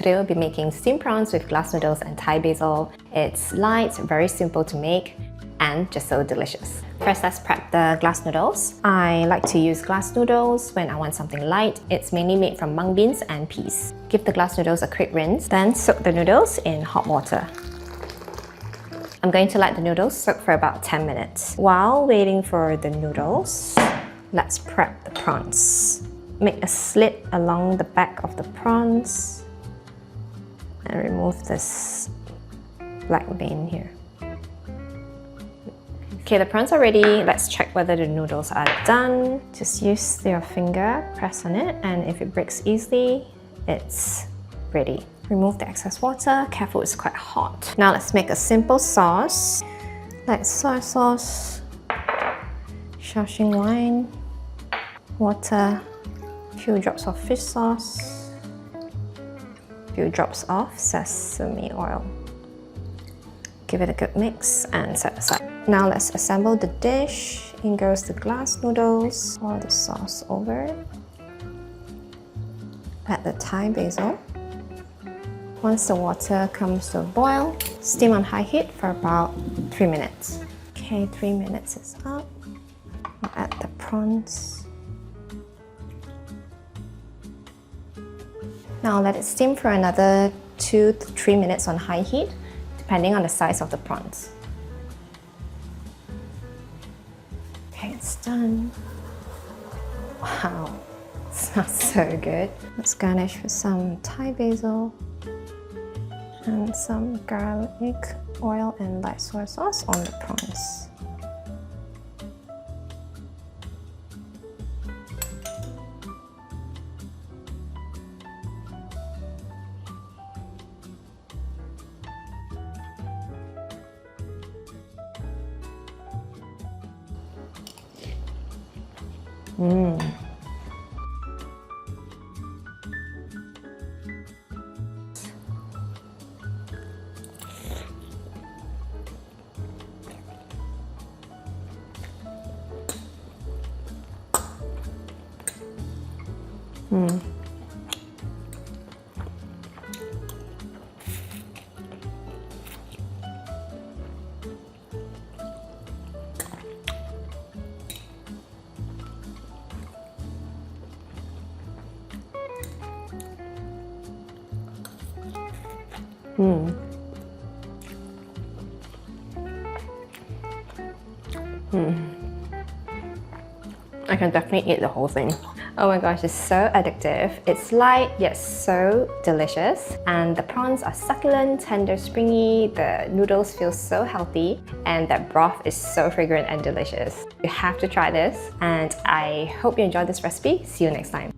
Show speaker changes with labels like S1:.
S1: Today we'll be making steamed prawns with glass noodles and Thai basil. It's light, very simple to make, and just so delicious. First, let's prep the glass noodles. I like to use glass noodles when I want something light. It's mainly made from mung beans and peas. Give the glass noodles a quick rinse, then soak the noodles in hot water. I'm going to let the noodles soak for about 10 minutes. While waiting for the noodles, let's prep the prawns. Make a slit along the back of the prawns and remove this black vein here. Okay, the prawns are ready. Let's check whether the noodles are done. Just use your finger, press on it, and if it breaks easily, it's ready. Remove the excess water. Careful, it's quite hot. Now let's make a simple sauce, like soy sauce, Shaoxing wine, water, a few drops of fish sauce, few drops of sesame oil. Give it a good mix and set aside. Now let's assemble the dish. In goes the glass noodles. Pour the sauce over. Add the Thai basil. Once the water comes to a boil, steam on high heat for about 3 minutes. Okay, 3 minutes is up. I'll add the prawns. Now let it steam for another 2 to 3 minutes on high heat, depending on the size of the prawns. Okay, it's done. Wow, it smells so good. Let's garnish with some Thai basil and some garlic oil and light soy sauce on the prawns. I can definitely eat the whole thing. Oh my gosh, it's so addictive. It's light yet so delicious, and the prawns are succulent, tender, springy. The noodles feel so healthy, and that broth is so fragrant and delicious. You have to try this, and I hope you enjoyed this recipe. See you next time.